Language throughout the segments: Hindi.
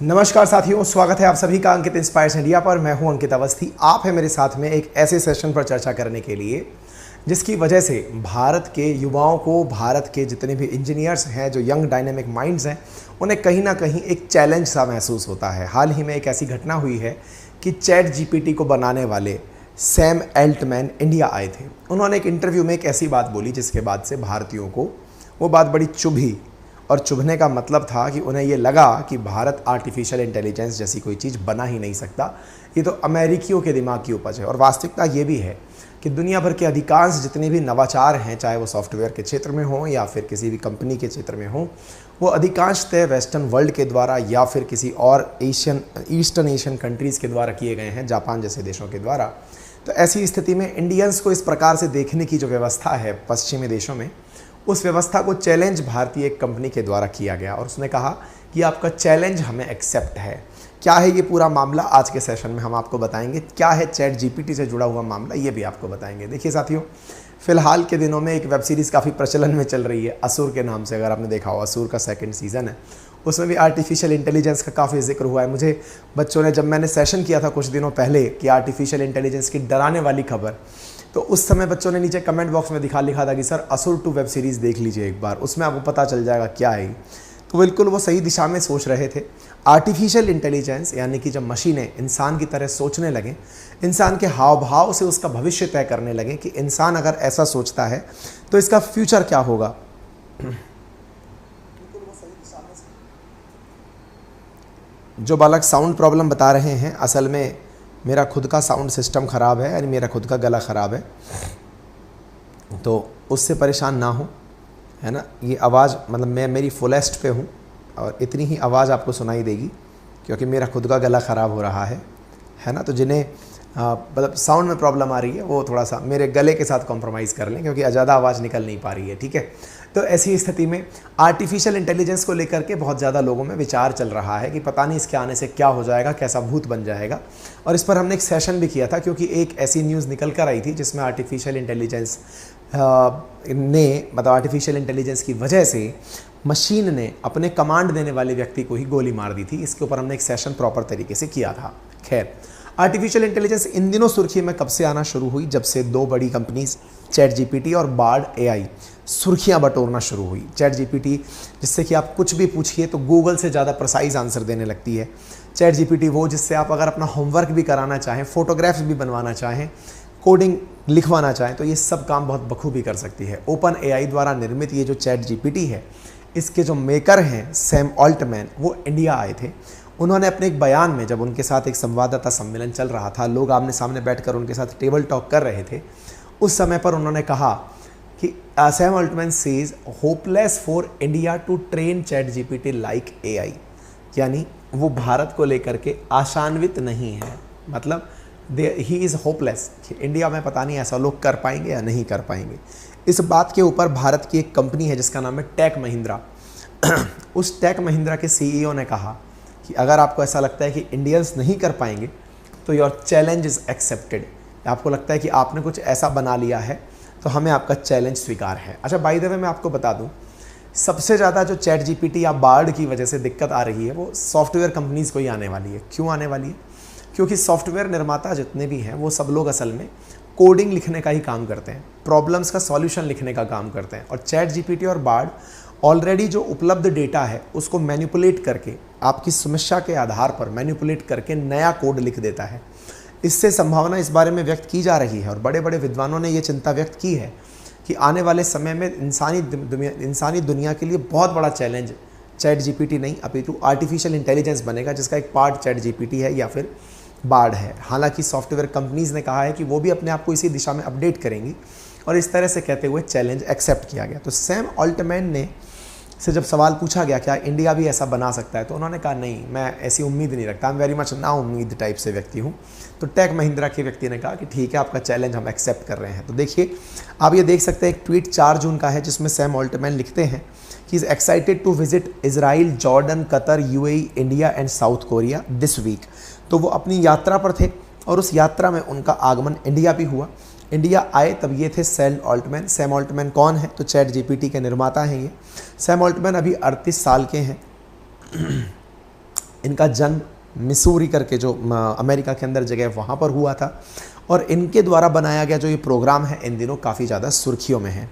नमस्कार साथियों, स्वागत है आप सभी का अंकित इंस्पायर्स इंडिया पर। मैं हूं अंकित अवस्थी। आप हैं मेरे साथ में एक ऐसे सेशन पर चर्चा करने के लिए जिसकी वजह से भारत के युवाओं को, भारत के जितने भी इंजीनियर्स हैं, जो यंग डायनेमिक माइंड्स हैं, उन्हें कहीं ना कहीं एक चैलेंज सा महसूस होता है। हाल ही में एक ऐसी घटना हुई है कि चैट जीपीटी को बनाने वाले सैम अल्टमैन इंडिया आए थे। उन्होंने एक इंटरव्यू में एक ऐसी बात बोली जिसके बाद से भारतीयों को वो बात बड़ी चुभी, और चुभने का मतलब था कि उन्हें ये लगा कि भारत आर्टिफिशियल इंटेलिजेंस जैसी कोई चीज़ बना ही नहीं सकता, ये तो अमेरिकियों के दिमाग की उपज है। और वास्तविकता ये भी है कि दुनिया भर के अधिकांश जितने भी नवाचार हैं, चाहे वो सॉफ्टवेयर के क्षेत्र में हों या फिर किसी भी कंपनी के क्षेत्र में हों, वो अधिकांशतः वेस्टर्न वर्ल्ड के द्वारा या फिर किसी और ईस्टर्न एशियन कंट्रीज़ के द्वारा किए गए हैं, जापान जैसे देशों के द्वारा। तो ऐसी स्थिति में इंडियंस को इस प्रकार से देखने की जो व्यवस्था है पश्चिमी देशों में, उस व्यवस्था को चैलेंज भारतीय एक कंपनी के द्वारा किया गया और उसने कहा कि आपका चैलेंज हमें एक्सेप्ट है। क्या है ये पूरा मामला, आज के सेशन में हम आपको बताएंगे। क्या है चैट जीपीटी से जुड़ा हुआ मामला, ये भी आपको बताएंगे। देखिए साथियों, फिलहाल के दिनों में एक वेब सीरीज़ काफ़ी प्रचलन में चल रही है, असुर के नाम से। अगर आपने देखा हो, असुर का 2nd सीज़न है, उसमें भी आर्टिफिशियल इंटेलिजेंस का काफ़ी जिक्र हुआ है। मुझे बच्चों ने, जब मैंने सेशन किया था कुछ दिनों पहले कि आर्टिफिशियल इंटेलिजेंस की डराने वाली खबर, तो उस समय बच्चों ने नीचे कमेंट बॉक्स में लिखा था कि सर असुर 2 वेब सीरीज़ देख लीजिए एक बार, उसमें आपको पता चल जाएगा क्या है। तो बिल्कुल वो सही दिशा में सोच रहे थे। आर्टिफिशियल इंटेलिजेंस यानी कि जब मशीनें इंसान की तरह सोचने लगें, इंसान के हाव भाव से उसका भविष्य तय करने लगें कि इंसान अगर ऐसा सोचता है तो इसका फ्यूचर क्या होगा। जो बालक साउंड प्रॉब्लम बता रहे हैं, असल में मेरा खुद का साउंड सिस्टम ख़राब है, यानी मेरा खुद का गला ख़राब है, तो उससे परेशान ना हो, है ना। ये आवाज़, मतलब मैं मेरी फुलेस्ट पे हूँ और इतनी ही आवाज़ आपको सुनाई देगी क्योंकि मेरा खुद का गला ख़राब हो रहा है ना। तो जिन्हें मतलब साउंड में प्रॉब्लम आ रही है वो थोड़ा सा मेरे गले के साथ कॉम्प्रोमाइज़ कर लें क्योंकि ज़्यादा आवाज़ निकल नहीं पा रही है, ठीक है। तो ऐसी स्थिति में आर्टिफिशियल इंटेलिजेंस को लेकर के बहुत ज़्यादा लोगों में विचार चल रहा है कि पता नहीं इसके आने से क्या हो जाएगा, कैसा भूत बन जाएगा। और इस पर हमने एक सेशन भी किया था क्योंकि एक ऐसी न्यूज़ निकल कर आई थी जिसमें आर्टिफिशियल इंटेलिजेंस मतलब आर्टिफिशियल इंटेलिजेंस की वजह से मशीन ने अपने कमांड देने वाले व्यक्ति को ही गोली मार दी थी। इसके ऊपर हमने एक सेशन प्रॉपर तरीके से किया था। खैर, आर्टिफिशियल इंटेलिजेंस इन दिनों सुर्खी में कब से आना शुरू हुई, जब से 2 बड़ी कंपनीज चैट जीपीटी और बार्ड एआई सुर्खियां बटोरना शुरू हुई। चैट जीपीटी, जिससे कि आप कुछ भी पूछिए तो गूगल से ज़्यादा प्रिसाइज आंसर देने लगती है। चैट जीपीटी वो जिससे आप अगर अपना होमवर्क भी कराना चाहें, फोटोग्राफ्स भी बनवाना चाहें, कोडिंग लिखवाना चाहें, तो ये सब काम बहुत बखूबी कर सकती है। ओपन एआई द्वारा निर्मित ये जो चैट जीपीटी है, इसके जो मेकर हैं सैम अल्टमैन, वो इंडिया आए थे। उन्होंने अपने एक बयान में, जब उनके साथ एक संवाददाता सम्मेलन चल रहा था, लोग आमने सामने बैठकर उनके साथ टेबल टॉक कर रहे थे, उस समय पर उन्होंने कहा कि Sam Altman says hopeless for India to train ChatGPT like AI, यानी वो भारत को लेकर के आशान्वित नहीं है। मतलब ही इज़ होपलेस कि इंडिया में पता नहीं ऐसा लोग कर पाएंगे या नहीं कर पाएंगे। इस बात के ऊपर भारत की एक कंपनी है जिसका नाम है टेक महिंद्रा। उस टेक महिंद्रा के सीईओ ने कहा कि अगर आपको ऐसा लगता है कि इंडियंस नहीं कर पाएंगे तो योर चैलेंज इज़ एक्सेप्टेड। आपको लगता है कि आपने कुछ ऐसा बना लिया है तो हमें आपका चैलेंज स्वीकार है। अच्छा, बाय द वे मैं आपको बता दूं, सबसे ज़्यादा जो चैट जीपीटी या बार्ड की वजह से दिक्कत आ रही है वो सॉफ्टवेयर कंपनीज़ को ही आने वाली है। क्यों आने वाली है? क्योंकि सॉफ्टवेयर निर्माता जितने भी हैं वो सब लोग असल में कोडिंग लिखने का ही काम करते हैं, प्रॉब्लम्स का सॉल्यूशन लिखने का काम करते हैं। और चैट जीपीटी और बार्ड ऑलरेडी जो उपलब्ध डेटा है उसको मैनिपुलेट करके, आपकी समस्या के आधार पर मैनिपुलेट करके नया कोड लिख देता है। इससे संभावना इस बारे में व्यक्त की जा रही है और बड़े बड़े विद्वानों ने ये चिंता व्यक्त की है कि आने वाले समय में इंसानी दुनिया के लिए बहुत बड़ा चैलेंज चैट जीपीटी नहीं अपितु आर्टिफिशियल इंटेलिजेंस बनेगा, जिसका एक पार्ट चैट जीपीटी है या फिर बार्ड है। हालांकि सॉफ्टवेयर कंपनीज़ ने कहा है कि वो भी अपने आप को इसी दिशा में अपडेट करेंगी और इस तरह से कहते हुए चैलेंज एक्सेप्ट किया गया। तो सैम अल्टमैन ने से जब सवाल पूछा गया क्या इंडिया भी ऐसा बना सकता है, तो उन्होंने कहा नहीं, मैं ऐसी उम्मीद नहीं रखता, मैं वेरी मच ना उम्मीद टाइप से व्यक्ति हूँ। तो टेक महिंद्रा के व्यक्ति ने कहा कि ठीक है, आपका चैलेंज हम एक्सेप्ट कर रहे हैं। तो देखिए, आप ये देख सकते हैं, एक ट्वीट 4 जून का है जिसमें सैम अल्टमैन लिखते हैं कि is excited to visit Israel, Jordan, Qatar, UAE, India and South Korea this week. तो वो अपनी यात्रा पर थे और उस यात्रा में उनका आगमन इंडिया भी हुआ। इंडिया आए तब ये थे सैम ऑल्टमैन। सैम ऑल्टमैन कौन है? तो चैट जीपीटी के निर्माता हैं ये। सैम ऑल्टमैन अभी 38 साल के हैं। इनका जन्म मिसूरी करके जो अमेरिका के अंदर जगह वहाँ पर हुआ था, और इनके द्वारा बनाया गया जो ये प्रोग्राम है इन दिनों काफ़ी ज़्यादा सुर्खियों में है।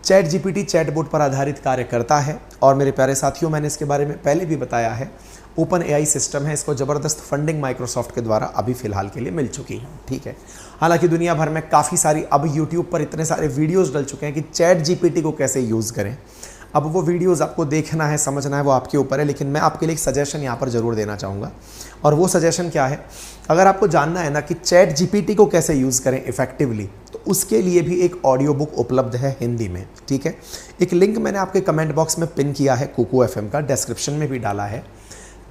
चैट जीपीटी चैटबॉट पर आधारित कार्य करता है, और मेरे प्यारे साथियों मैंने इसके बारे में पहले भी बताया है, ओपन एआई सिस्टम है, इसको ज़बरदस्त फंडिंग माइक्रोसॉफ्ट के द्वारा अभी फ़िलहाल के लिए मिल चुकी है। ठीक है, हालांकि दुनिया भर में काफ़ी सारी अब यूट्यूब पर इतने सारे वीडियोज़ डल चुके हैं कि चैट जीपीटी को कैसे यूज़ करें। अब वो वीडियोज़ आपको देखना है, समझना है, वो आपके ऊपर है, लेकिन मैं आपके लिए एक सजेशन यहाँ पर ज़रूर देना चाहूँगा। और वो सजेशन क्या है? अगर आपको जानना है ना कि चैट जीपीटी को कैसे यूज़ करें इफेक्टिवली, तो उसके लिए भी एक ऑडियो बुक उपलब्ध है हिंदी में। ठीक है, एक लिंक मैंने आपके कमेंट बॉक्स में पिन किया है, कुकू एफएम का, डिस्क्रिप्शन में भी डाला है,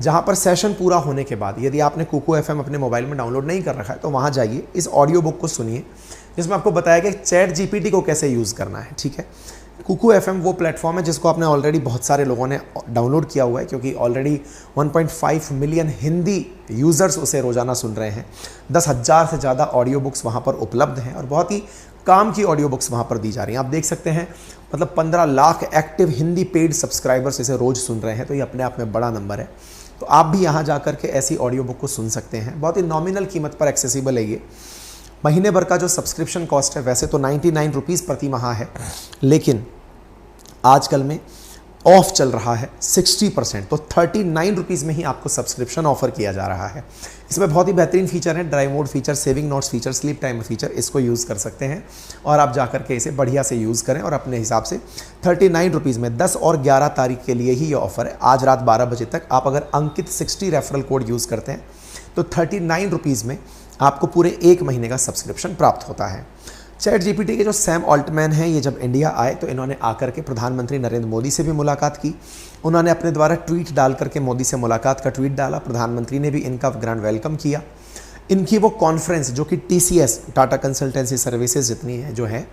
जहाँ पर सेशन पूरा होने के बाद यदि आपने कुकू एफएम अपने मोबाइल में डाउनलोड नहीं कर रखा है तो वहाँ जाइए, इस ऑडियो बुक को सुनिए, जिसमें आपको बताया गया चैट जीपीटी को कैसे यूज़ करना है। ठीक है, कुकू एफएम वो प्लेटफॉर्म है जिसको आपने ऑलरेडी बहुत सारे लोगों ने डाउनलोड किया हुआ है, क्योंकि ऑलरेडी 1.5 मिलियन हिंदी यूज़र्स उसे रोज़ाना सुन रहे हैं। 10,000 से ज़्यादा ऑडियो बुक्स वहाँ पर उपलब्ध हैं, और बहुत ही काम की ऑडियो बुक्स वहाँ पर दी जा रही हैं। आप देख सकते हैं, मतलब 15 lakh active Hindi paid subscribers इसे रोज़ सुन रहे हैं, तो ये अपने आप में बड़ा नंबर है। तो आप भी यहाँ जा कर के ऐसी ऑडियो बुक को सुन सकते हैं। बहुत ही नॉमिनल कीमत पर एक्सेसिबल है ये। महीने भर का जो सब्सक्रिप्शन कॉस्ट है वैसे तो 99 रुपीज़ प्रति माह है, लेकिन आजकल में ऑफ चल रहा है 60%, तो 39 रुपीज़ में ही आपको सब्सक्रिप्शन ऑफर किया जा रहा है। इसमें बहुत ही बेहतरीन फीचर है, drive mode feature, saving notes feature, sleep timer feature, इसको यूज़ कर सकते हैं, और आप जा करके इसे बढ़िया से यूज़ करें और अपने हिसाब से 39 रुपीज़ में 10 और 11 तारीख के लिए ही ये ऑफर है। आज रात 12 बजे तक आप अगर अंकित 60 रेफरल कोड यूज़ करते हैं तो 39 रुपीज़ में आपको पूरे 1 महीने का सब्सक्रिप्शन प्राप्त होता है। चैट जीपीटी के जो सैम ऑल्टमैन हैं, ये जब इंडिया आए तो इन्होंने आकर के प्रधानमंत्री नरेंद्र मोदी से भी मुलाकात की। उन्होंने अपने द्वारा ट्वीट डाल करके मोदी से मुलाकात का ट्वीट डाला, प्रधानमंत्री ने भी इनका ग्रैंड वेलकम किया। इनकी वो कॉन्फ्रेंस जो कि TCS टाटा कंसल्टेंसी सर्विसेज जितनी है जो है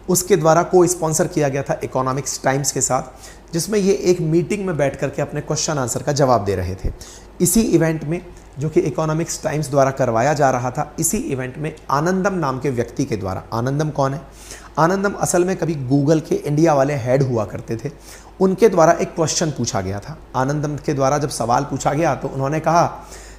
उसके द्वारा को स्पॉन्सर किया गया था इकोनॉमिक्स टाइम्स के साथ, जिसमें ये एक मीटिंग में बैठ करके अपने क्वेश्चन आंसर का जवाब दे रहे थे। इसी इवेंट में जो कि इकोनॉमिक्स टाइम्स द्वारा करवाया जा रहा था, इसी इवेंट में आनंदम नाम के व्यक्ति के द्वारा, आनंदम कौन है? आनंदम असल में कभी गूगल के इंडिया वाले हेड हुआ करते थे, उनके द्वारा एक क्वेश्चन पूछा गया था। आनंदम के द्वारा जब सवाल पूछा गया तो उन्होंने कहा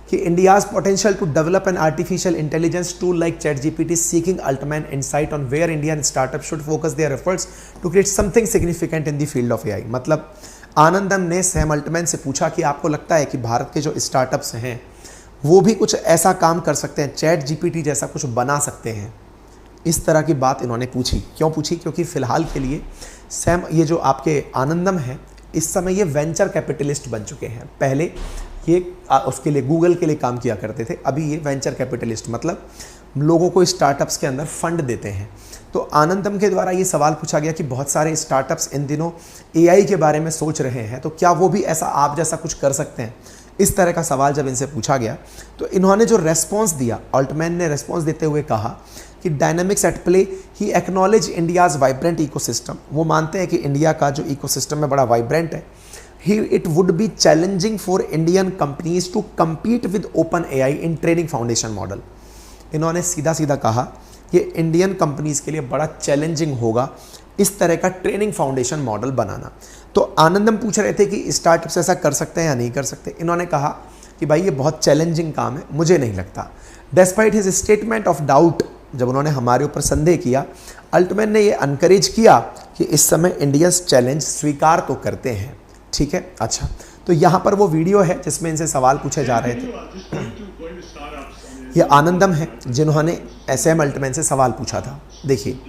कि India's potential to develop an artificial intelligence tool like ChatGPT seeking Altman insight on where Indian startup should focus their efforts to create something significant in the field of AI. मतलब आनंदम ने सैम अल्टमैन से पूछा कि आपको लगता है कि भारत के जो स्टार्टअप्स हैं वो भी कुछ ऐसा काम कर सकते हैं, चैट जीपीटी जैसा कुछ बना सकते हैं? इस तरह की बात इन्होंने पूछी। क्यों पूछी? क्योंकि फ़िलहाल के लिए सैम, ये जो आपके आनंदम हैं, इस समय ये वेंचर कैपिटलिस्ट बन चुके हैं। पहले ये उसके लिए, गूगल के लिए काम किया करते थे, अभी ये वेंचर कैपिटलिस्ट, मतलब लोगों को स्टार्टअप्स के अंदर फंड देते हैं। तो आनंदम के द्वारा ये सवाल पूछा गया कि बहुत सारे स्टार्टअप्स इन दिनों एआई के बारे में सोच रहे हैं, तो क्या वो भी ऐसा आप जैसा कुछ कर सकते हैं? इस तरह का सवाल जब इनसे पूछा गया तो इन्होंने जो रेस्पॉन्स दिया, ऑल्टमैन ने रेस्पॉन्स देते हुए कहा कि dynamics at play he acknowledge India's vibrant ecosystem. वो मानते हैं कि इंडिया का जो इकोसिस्टम है बड़ा वाइब्रेंट है। ही it would be challenging for Indian companies to compete with OpenAI in training foundation model. इन्होंने सीधा सीधा कहा कि इंडियन कंपनीज के लिए बड़ा चैलेंजिंग होगा इस तरह का ट्रेनिंग फाउंडेशन मॉडल बनाना। तो आनंदम पूछ रहे थे कि स्टार्टअप्स ऐसा कर सकते हैं या नहीं कर सकते। इन्होंने कहा कि भाई ये बहुत चैलेंजिंग काम है, मुझे नहीं लगता। Despite his statement of doubt, जब उन्होंने हमारे ऊपर संदेह किया, अल्टमैन ने ये अनकरेज किया कि इस समय इंडियंस चैलेंज स्वीकार तो करते हैं। ठीक है, अच्छा, तो यहाँ पर वो वीडियो है जिसमें इनसे सवाल पूछे जा रहे थे। ये आनंदम है जिन्होंने सैम अल्टमैन से सवाल पूछा था। देखिए,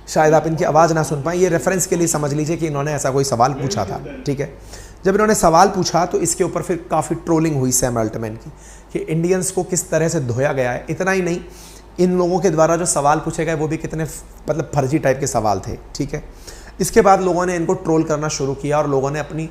शायद आप इनकी आवाज़ ना सुन पाएं, ये रेफरेंस के लिए समझ लीजिए कि इन्होंने ऐसा कोई सवाल पूछा था। ठीक है, जब इन्होंने सवाल पूछा तो इसके ऊपर फिर काफ़ी ट्रोलिंग हुई सैम अल्टमैन की कि इंडियंस को किस तरह से धोया गया है। इतना ही नहीं, इन लोगों के द्वारा जो सवाल पूछे गए वो भी कितने मतलब फर्जी टाइप के सवाल थे। ठीक है, इसके बाद लोगों ने इनको ट्रोल करना शुरू किया और लोगों ने अपनी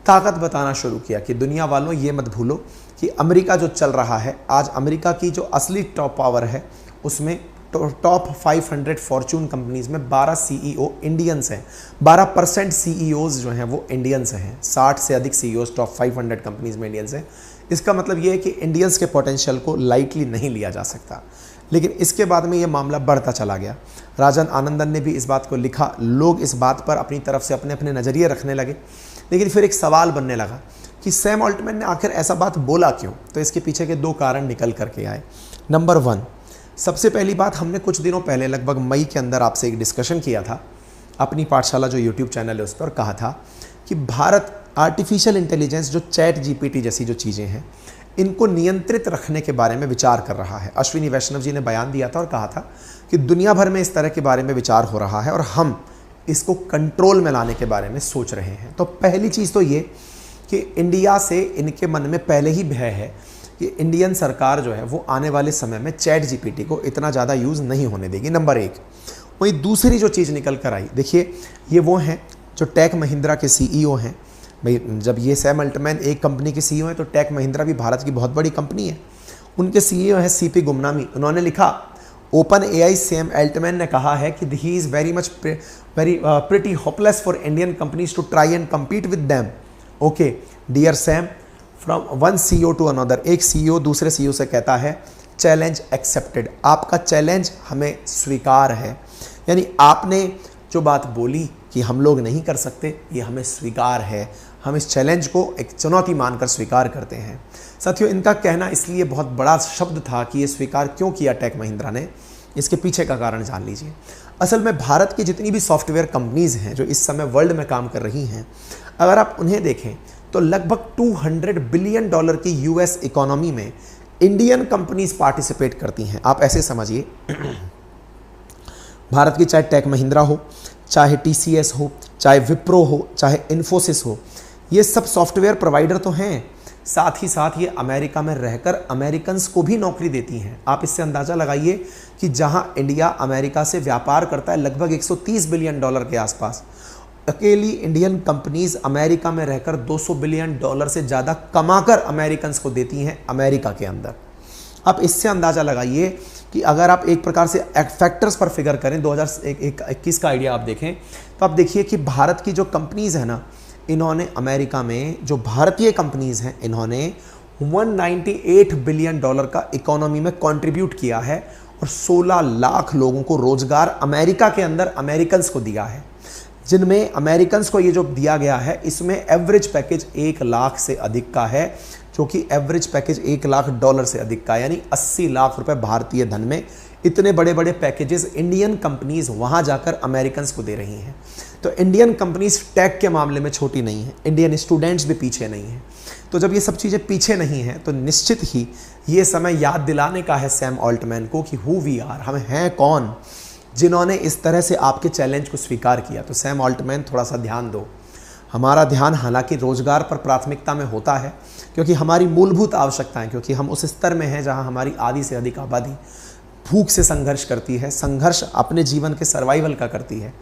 ताकत बताना शुरू किया कि दुनिया वालों ये मत भूलो कि अमेरिका जो चल रहा है आज, अमेरिका की जो असली टॉप पावर है उसमें टॉप 500 फॉर्च्यून कंपनीज में 12 सीईओ इंडियंस हैं। 12% सीईओज जो हैं वो इंडियंस हैं। 60 से अधिक सीईओज टॉप 500 कंपनीज में इंडियंस हैं। इसका मतलब ये है कि इंडियंस के पोटेंशियल को लाइटली नहीं लिया जा सकता। लेकिन इसके बाद में ये मामला बढ़ता चला गया। राजन आनंदन ने भी इस बात को लिखा, लोग इस बात पर अपनी तरफ से अपने अपने नज़रिए रखने लगे। लेकिन फिर एक सवाल बनने लगा कि सैम ऑल्टमैन ने आखिर ऐसा बात बोला क्यों। तो इसके पीछे के 2 कारण निकल करके आए। नंबर 1, सबसे पहली बात, हमने कुछ दिनों पहले लगभग मई के अंदर आपसे एक डिस्कशन किया था, अपनी पाठशाला जो यूट्यूब चैनल है उस पर कहा था कि भारत आर्टिफिशियल इंटेलिजेंस जो चैट जीपीटी जैसी जो चीज़ें हैं इनको नियंत्रित रखने के बारे में विचार कर रहा है। अश्विनी वैष्णव जी ने बयान दिया था और कहा था कि दुनिया भर में इस तरह के बारे में विचार हो रहा है और हम इसको कंट्रोल में लाने के बारे में सोच रहे हैं। तो पहली चीज़ तो ये कि इंडिया से इनके मन में पहले ही भय है कि इंडियन सरकार जो है वो आने वाले समय में चैट जीपीटी को इतना ज़्यादा यूज़ नहीं होने देगी। नंबर 1। वहीं दूसरी जो चीज़ निकल कर आई, देखिए ये वो हैं जो टेक महिंद्रा के सीईओ हैं। भाई जब ये सैम ऑल्टमैन एक कंपनी के सीईओ हैं तो टेक महिंद्रा भी भारत की बहुत बड़ी कंपनी है। उनके सीईओ हैं सीपी गुमनामी। उन्होंने लिखा, ओपन एआई सैम ऑल्टमैन ने कहा है कि he is very much pretty hopeless for Indian companies to try and compete with them. Okay dear Sam, from one CEO to another, एक सीईओ दूसरे सीईओ से कहता है चैलेंज एक्सेप्टेड, आपका चैलेंज हमें स्वीकार है। यानी आपने जो बात बोली कि हम लोग नहीं कर सकते, ये हमें स्वीकार है। हम इस चैलेंज को एक चुनौती मानकर स्वीकार करते हैं। साथियों, इनका कहना इसलिए बहुत बड़ा शब्द था कि ये स्वीकार क्यों किया टेक महिंद्रा ने, इसके पीछे का कारण जान लीजिए। असल में भारत की जितनी भी सॉफ्टवेयर कंपनीज हैं जो इस समय वर्ल्ड में काम कर रही हैं, अगर आप उन्हें देखें तो लगभग $200 बिलियन की यूएस इकोनॉमी में इंडियन कंपनीज पार्टिसिपेट करती हैं। आप ऐसे समझिए, भारत की चाहे टेक महिंद्रा हो, चाहे टीसीएस हो, चाहे विप्रो हो, चाहे इन्फोसिस हो, ये सब सॉफ्टवेयर प्रोवाइडर तो हैं, साथ ही साथ ये अमेरिका में रहकर अमेरिकन्स को भी नौकरी देती हैं। आप इससे अंदाज़ा लगाइए कि जहां इंडिया अमेरिका से व्यापार करता है लगभग $130 बिलियन के आसपास, अकेली इंडियन कंपनीज अमेरिका में रहकर $200 बिलियन से ज़्यादा कमाकर अमेरिकन्स को देती हैं अमेरिका के अंदर। आप इससे अंदाज़ा लगाइए कि अगर आप एक प्रकार से फैक्टर्स पर फिगर करें, 2021 का आइडिया आप देखें तो आप देखिए कि भारत की जो कंपनीज़ है ना, इन्होंने अमेरिका में जो भारतीय कंपनीज़ हैं इन्होंने $198 बिलियन का इकोनॉमी में कंट्रीब्यूट किया है और 16 लाख लोगों को रोजगार अमेरिका के अंदर अमेरिकन्स को दिया है। जिनमें अमेरिकन्स को ये जो दिया गया है इसमें एवरेज पैकेज 1 लाख से अधिक का है, जो कि एवरेज पैकेज $1 लाख से अधिक का, यानी 80 लाख रुपए भारतीय धन में इतने बड़े बड़े पैकेजेस इंडियन कंपनीज वहां जाकर अमेरिकन्स को दे रही हैं। तो इंडियन कंपनीज टेक के मामले में छोटी नहीं है, इंडियन स्टूडेंट्स भी पीछे नहीं हैं। तो जब ये सब चीज़ें पीछे नहीं हैं तो निश्चित ही ये समय याद दिलाने का है सैम ऑल्टमैन को कि हु वी आर, हम हैं कौन जिन्होंने इस तरह से आपके चैलेंज को स्वीकार किया। तो सैम ऑल्टमैन थोड़ा सा ध्यान दो। हमारा ध्यान हालांकि रोजगार पर प्राथमिकता में होता है क्योंकि हमारी मूलभूत आवश्यकताएं, क्योंकि हम उस स्तर में हैं जहां हमारी आधी से अधिक आबादी भूख से संघर्ष करती है, संघर्ष अपने जीवन के सर्वाइवल का करती है,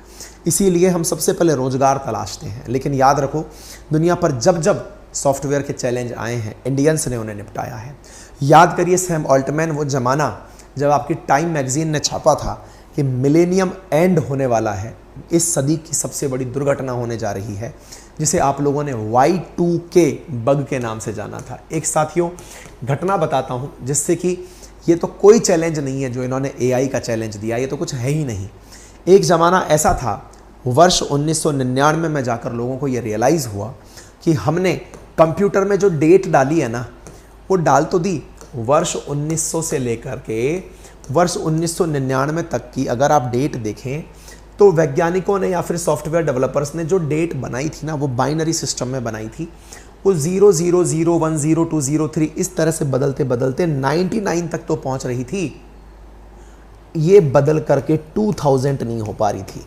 इसीलिए हम सबसे पहले रोजगार तलाशते हैं। लेकिन याद रखो, दुनिया पर जब जब सॉफ्टवेयर के चैलेंज आए हैं इंडियंस ने उन्हें निपटाया है। याद करिए सैम ऑल्टमैन, वो ज़माना जब आपकी टाइम मैगजीन ने छापा था कि मिलेनियम एंड होने वाला है, इस सदी की सबसे बड़ी दुर्घटना होने जा रही है, जिसे आप लोगों ने Y2K बग के नाम से जाना था। एक साथियों घटना बताता हूँ जिससे कि ये तो कोई चैलेंज नहीं है जो इन्होंने AI का चैलेंज दिया, ये तो कुछ है ही नहीं। एक ज़माना ऐसा था, वर्ष 1999 में जाकर लोगों को ये रियलाइज़ हुआ कि हमने कंप्यूटर में जो डेट डाली है ना, वो डाल तो दी, वर्ष 1900 से लेकर के वर्ष 1999 तक की अगर आप डेट देखें तो वैज्ञानिकों ने या फिर सॉफ्टवेयर डेवलपर्स ने जो डेट बनाई थी ना, वो बाइनरी सिस्टम में बनाई थी। वो 00010203 इस तरह से बदलते बदलते 99 तक तो पहुंच रही थी, ये बदल करके 2000 नहीं हो पा रही थी।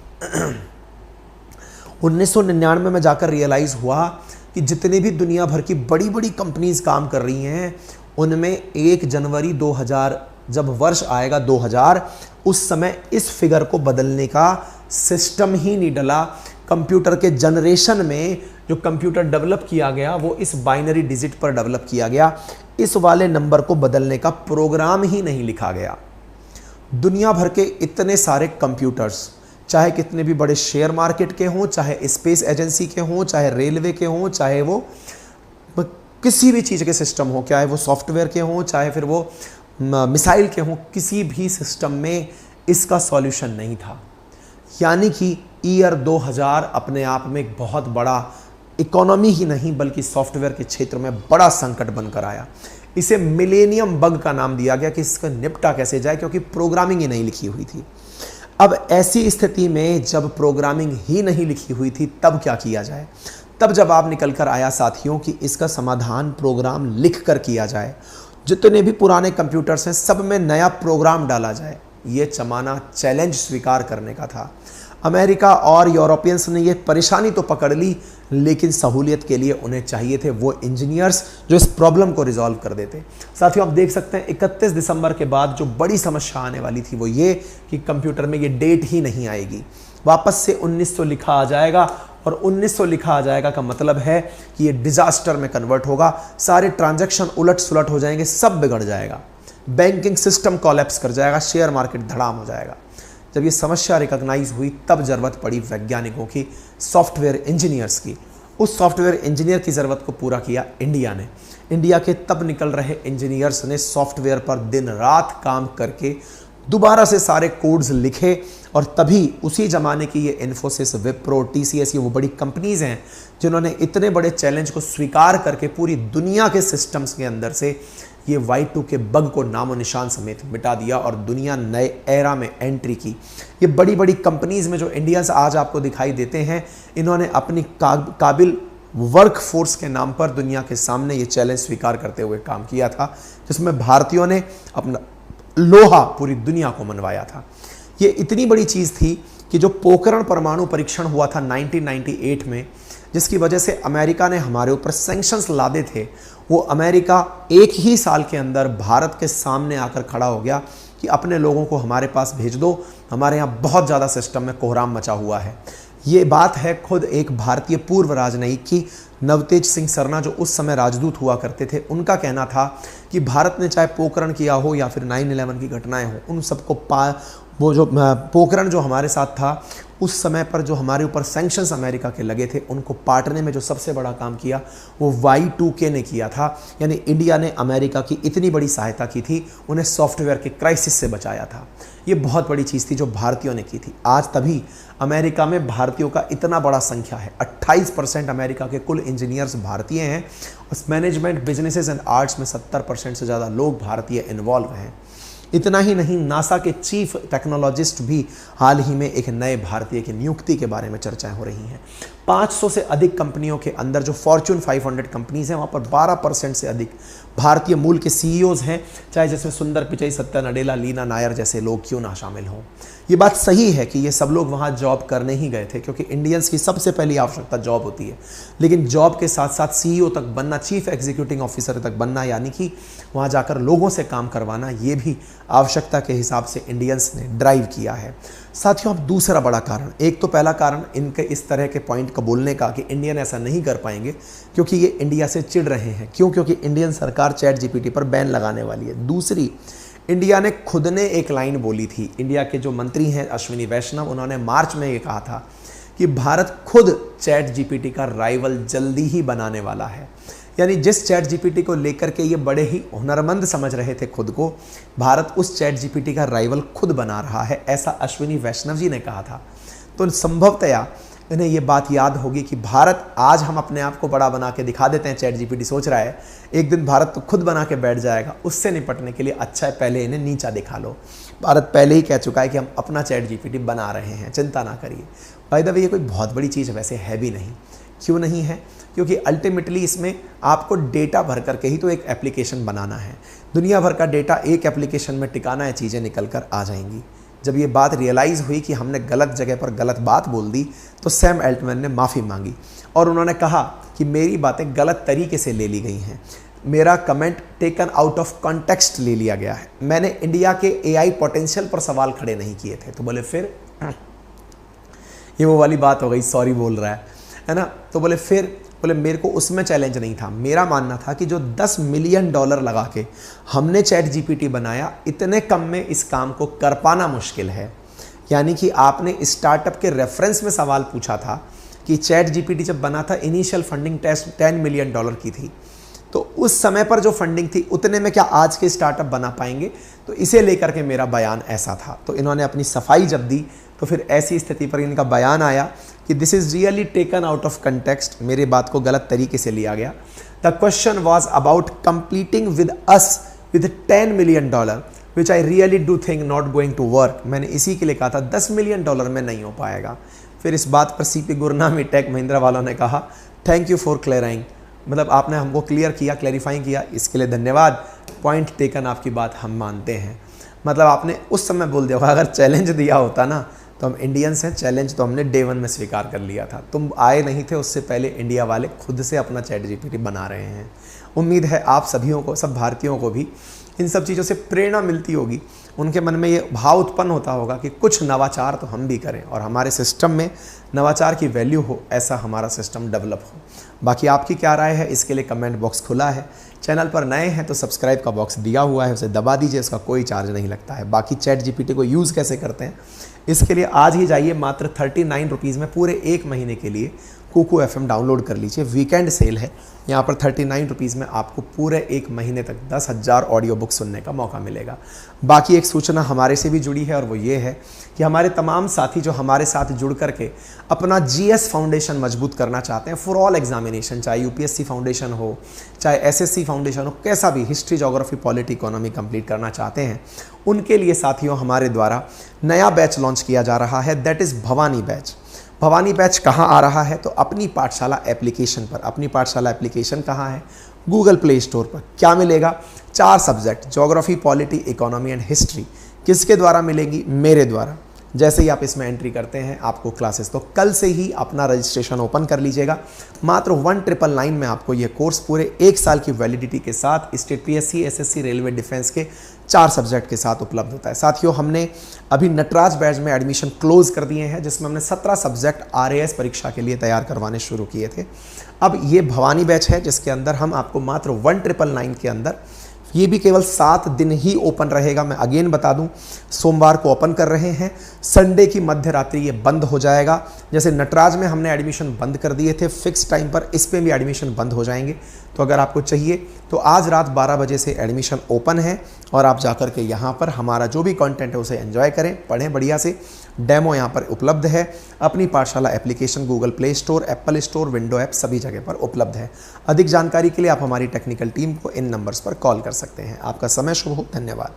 1999 में जाकर रियलाइज हुआ कि जितने भी दुनिया भर की बड़ी बड़ी कंपनीज काम कर रही हैं उनमें 1 जनवरी 2000 जब वर्ष आएगा 2000, उस समय इस फिगर को बदलने का सिस्टम ही नहीं डला। कंप्यूटर के जनरेशन में जो कंप्यूटर डेवलप किया गया वो इस बाइनरी डिजिट पर डेवलप किया गया, इस वाले नंबर को बदलने का प्रोग्राम ही नहीं लिखा गया। दुनिया भर के इतने सारे कंप्यूटर्स, चाहे कितने भी बड़े शेयर मार्केट के हों, चाहे स्पेस एजेंसी के हों, चाहे रेलवे के हों, चाहे वो किसी भी चीज़ के सिस्टम हो, चाहे वो सॉफ्टवेयर के हों, चाहे फिर वो मिसाइल के हों, किसी भी सिस्टम में इसका सॉल्यूशन नहीं था। यानी कि ईयर 2000 अपने आप में एक बहुत बड़ा इकोनॉमी ही नहीं बल्कि सॉफ्टवेयर के क्षेत्र में बड़ा संकट बनकर आया। इसे मिलेनियम बग का नाम दिया गया कि इसका निपटा कैसे जाए, क्योंकि प्रोग्रामिंग ही नहीं लिखी हुई थी। अब ऐसी स्थिति में जब प्रोग्रामिंग ही नहीं लिखी हुई थी तब क्या किया जाए? तब जवाब निकल कर आया साथियों कि इसका समाधान प्रोग्राम लिख कर किया जाए। जितने भी पुराने कंप्यूटर्स हैं सब में नया प्रोग्राम डाला जाए। ये जमाना चैलेंज स्वीकार करने का था। अमेरिका और यूरोपियंस ने ये परेशानी तो पकड़ ली, लेकिन सहूलियत के लिए उन्हें चाहिए थे वो इंजीनियर्स जो इस प्रॉब्लम को रिजॉल्व कर देते। साथियों आप देख सकते हैं 31 दिसंबर के बाद जो बड़ी समस्या आने वाली थी वो ये कि कंप्यूटर में ये डेट ही नहीं आएगी, वापस से 1900 लिखा आ जाएगा, और 1900 लिखा आ जाएगा का मतलब है कि ये डिजास्टर में कन्वर्ट होगा। सारे ट्रांजैक्शन उलट सुलट हो जाएंगे, सब बिगड़ जाएगा, बैंकिंग सिस्टम कोलैप्स कर जाएगा, शेयर मार्केट धड़ाम हो जाएगा। जब ये समस्या रिकॉग्नाइज हुई तब जरूरत पड़ी वैज्ञानिकों की, सॉफ्टवेयर इंजीनियर्स की। उस सॉफ्टवेयर इंजीनियर की ज़रूरत को पूरा किया इंडिया ने। इंडिया के तब निकल रहे इंजीनियर्स ने सॉफ्टवेयर पर दिन रात काम करके दोबारा से सारे कोड्स लिखे, और तभी उसी ज़माने की ये इन्फोसिस, विप्रो, टीसीएस, ये वो बड़ी कंपनीज़ हैं जिन्होंने इतने बड़े चैलेंज को स्वीकार करके पूरी दुनिया के सिस्टम्स के अंदर से ये Y2K बग को नामो निशान समेत मिटा दिया और दुनिया नए एरा में एंट्री की। ये बड़ी बड़ी कंपनीज़ में जो इंडियंस आज आपको दिखाई देते हैं, इन्होंने अपनी काबिल वर्क फोर्स के नाम पर दुनिया के सामने ये चैलेंज स्वीकार करते हुए काम किया था, जिसमें भारतीयों ने अपना लोहा पूरी दुनिया को मनवाया था। ये इतनी बड़ी चीज़ थी कि जो पोखरण परमाणु परीक्षण हुआ था 1998 में, जिसकी वजह से अमेरिका ने हमारे ऊपर सैंक्शंस लादे थे, वो अमेरिका एक ही साल के अंदर भारत के सामने आकर खड़ा हो गया कि अपने लोगों को हमारे पास भेज दो, हमारे यहाँ बहुत ज़्यादा सिस्टम में कोहराम मचा हुआ है। ये बात है खुद एक भारतीय पूर्व राजनयिक की, नवतेज सिंह सरना, जो उस समय राजदूत हुआ करते थे। उनका कहना था कि भारत ने चाहे पोखरण किया हो या फिर 9/11 की घटनाएं हो, उन सबको वो जो पोखरण जो हमारे साथ था उस समय पर जो हमारे ऊपर सैंक्शंस अमेरिका के लगे थे, उनको पाटने में जो सबसे बड़ा काम किया वो Y2K ने किया था। यानी इंडिया ने अमेरिका की इतनी बड़ी सहायता की थी, उन्हें सॉफ्टवेयर के क्राइसिस से बचाया था। ये बहुत बड़ी चीज़ थी जो भारतीयों ने की थी। आज तभी अमेरिका में भारतीयों का इतना बड़ा संख्या है, 28% अमेरिका के कुल इंजीनियर्स भारतीय हैं। उस मैनेजमेंट, बिजनेसेस एंड आर्ट्स में 70% से ज़्यादा लोग भारतीय इन्वॉल्व हैं। इतना ही नहीं, नासा के चीफ टेक्नोलॉजिस्ट भी हाल ही में एक नए भारतीय की नियुक्ति के बारे में चर्चाएं हो रही हैं। 500 से अधिक कंपनियों के अंदर जो फॉर्च्यून 500 कंपनीज हैं, वहाँ पर 12% से अधिक भारतीय मूल के सीईओज हैं, चाहे जिसमें सुंदर पिचई, सत्या नडेला, लीना नायर जैसे लोग क्यों ना शामिल हों। ये बात सही है कि ये सब लोग वहाँ जॉब करने ही गए थे, क्योंकि इंडियंस की सबसे पहली आवश्यकता जॉब होती है। लेकिन जॉब के साथ साथ सीईओ तक बनना, चीफ एग्जीक्यूटिव ऑफिसर तक बनना, यानी कि वहाँ जाकर लोगों से काम करवाना, ये भी आवश्यकता के हिसाब से इंडियंस ने ड्राइव किया है। साथियों, अब दूसरा बड़ा कारण, एक तो पहला कारण इनके इस तरह के पॉइंट का बोलने का कि इंडियन ऐसा नहीं कर पाएंगे क्योंकि ये इंडिया से चिढ़ रहे हैं। क्यों? क्योंकि इंडियन सरकार ChatGPT पर बैन लगाने वाली है। दूसरी, इंडिया ने खुद ने एक लाइन बोली थी, इंडिया के जो मंत्री हैं अश्विनी वैष्णव, उन्होंने मार्च में ये कहा था कि भारत खुद ChatGPT का राइवल जल्दी ही बनाने वाला है। यानी जिस ChatGPT को लेकर के ये बड़े ही हुनरमंद समझ रहे थे खुद को, भारत उस ChatGPT का राइवल खुद बना रहा है, ऐसा अश्विनी वैष्णव जी ने कहा था। तो संभवतया इन्हें ये बात याद होगी कि भारत, आज हम अपने आप को बड़ा बना के दिखा देते हैं, ChatGPT सोच रहा है एक दिन भारत तो खुद बना के बैठ जाएगा। उससे निपटने के लिए अच्छा है पहले इन्हें नीचा दिखा लो। भारत पहले ही कह चुका है कि हम अपना ChatGPT बना रहे हैं, चिंता ना करिए। बाय द वे, ये कोई बहुत बड़ी चीज़ वैसे है भी नहीं। क्यों नहीं है? क्योंकि अल्टीमेटली इसमें आपको डेटा भर करके ही तो एक एप्लीकेशन बनाना है। दुनिया भर का डेटा एक एप्लीकेशन में टिकाना है, चीज़ें निकल कर आ जाएंगी। जब ये बात रियलाइज़ हुई कि हमने गलत जगह पर गलत बात बोल दी, तो सैम एल्टमैन ने माफ़ी मांगी और उन्होंने कहा कि मेरी बातें गलत तरीके से ले ली गई हैं, मेरा comment taken out of context ले लिया गया है, मैंने इंडिया के AI पोटेंशियल पर सवाल खड़े नहीं किए थे। तो बोले फिर ये वो वाली बात हो गई, सॉरी बोल रहा है ना। तो बोले फिर बोले मेरे को उसमें चैलेंज नहीं था, मेरा मानना था कि जो $10 मिलियन लगा के हमने चैट जीपीटी बनाया, इतने कम में इस काम को कर पाना मुश्किल है। यानी कि आपने स्टार्टअप के रेफरेंस में सवाल पूछा था कि चैट जीपीटी जब बना था इनिशियल फंडिंग $10 मिलियन की थी, तो उस समय पर जो फंडिंग थी उतने में क्या आज के स्टार्टअप बना पाएंगे? तो इसे लेकर के मेरा बयान ऐसा था। तो इन्होंने अपनी सफाई जब दी तो फिर ऐसी स्थिति पर इनका बयान आया कि this is really taken out of context, मेरी बात को गलत तरीके से लिया गया। The question was about completing with us with $10 million which I really do think not going to work. मैंने इसी के लिए कहा था $10 मिलियन में नहीं हो पाएगा। फिर इस बात पर सीपी गुरनामी टेक महिंद्रा वालों ने कहा थैंक यू फॉर क्लियरिंग, मतलब आपने हमको क्लियर किया, क्लैरिफाइंग किया, इसके लिए धन्यवाद। पॉइंट टेकन, आपकी बात हम मानते हैं। मतलब आपने उस समय बोल दिया होगा, अगर चैलेंज दिया होता ना तो हम इंडियंस हैं, चैलेंज तो हमने डे 1 में स्वीकार कर लिया था। तुम आए नहीं थे, उससे पहले इंडिया वाले खुद से अपना चैट जीपीटी बना रहे हैं। उम्मीद है आप सभियों को, सब भारतीयों को भी इन सब चीज़ों से प्रेरणा मिलती होगी, उनके मन में ये भाव उत्पन्न होता होगा कि कुछ नवाचार तो हम भी करें और हमारे सिस्टम में नवाचार की वैल्यू हो, ऐसा हमारा सिस्टम डेवलप हो। बाकी आपकी क्या राय है, इसके लिए कमेंट बॉक्स खुला है। चैनल पर नए हैं तो सब्सक्राइब का बॉक्स दिया हुआ है, उसे दबा दीजिए, उसका कोई चार्ज नहीं लगता है। बाकी चैट जीपीटी को यूज़ कैसे करते हैं, इसके लिए आज ही जाइए, मात्र 39 रुपीज़ में पूरे 1 महीने के लिए कुकू FM डाउनलोड कर लीजिए। वीकेंड सेल है, यहाँ पर 39 रुपीज़ में आपको पूरे 1 महीने तक 10,000 ऑडियो बुक सुनने का मौका मिलेगा। बाकी एक सूचना हमारे से भी जुड़ी है और वो ये है कि हमारे तमाम साथी जो हमारे साथ जुड़ करके अपना GS फाउंडेशन मजबूत करना चाहते हैं फॉर ऑल एग्जामिनेशन, चाहे UPSC फाउंडेशन हो, चाहे SSC फाउंडेशन हो, कैसा भी history, geography, polity, economy complete करना चाहते हैं, उनके लिए साथियों हमारे द्वारा नया बैच लॉन्च किया जा रहा है, that is Bhavani batch. Bhavani batch कहाँ आ रहा है? तो अपनी पाठशाला एप्लीकेशन पर। अपनी पाठशाला एप्लीकेशन कहाँ है? गूगल प्ले स्टोर पर। क्या मिलेगा? 4 subject, geography, polity, economy and history. किसके द्वारा मिलेंगी? मेरे द्वारा। जैसे ही आप इसमें एंट्री करते हैं आपको क्लासेस, तो कल से ही अपना रजिस्ट्रेशन ओपन कर लीजिएगा। मात्र 1999 में आपको ये कोर्स पूरे 1 साल की वैलिडिटी के साथ state PSC, SSC, railway, defence के 4 सब्जेक्ट के साथ उपलब्ध होता है। साथियों हमने अभी नटराज बैच में एडमिशन क्लोज कर दिए हैं, जिसमें हमने 17 सब्जेक्ट RAS परीक्षा के लिए तैयार करवाने शुरू किए थे। अब ये भवानी बैच है जिसके अंदर हम आपको मात्र 1999 के अंदर, ये भी केवल 7 दिन ही ओपन रहेगा। मैं अगेन बता दूं, सोमवार को ओपन कर रहे हैं, संडे की मध्य रात्रि ये बंद हो जाएगा। जैसे नटराज में हमने एडमिशन बंद कर दिए थे फिक्स टाइम पर, इस पे भी एडमिशन बंद हो जाएंगे। तो अगर आपको चाहिए तो आज रात 12 बजे से एडमिशन ओपन है और आप जाकर के यहाँ पर हमारा जो भी कंटेंट है उसे एंजॉय करें, पढ़ें बढ़िया से। डेमो यहाँ पर उपलब्ध है। अपनी पाठशाला application Google play store, Apple store, window app सभी जगह पर उपलब्ध है। अधिक जानकारी के लिए आप हमारी टेक्निकल टीम को इन नंबर्स पर कॉल कर सकते हैं। आपका समय शुभ हो। धन्यवाद।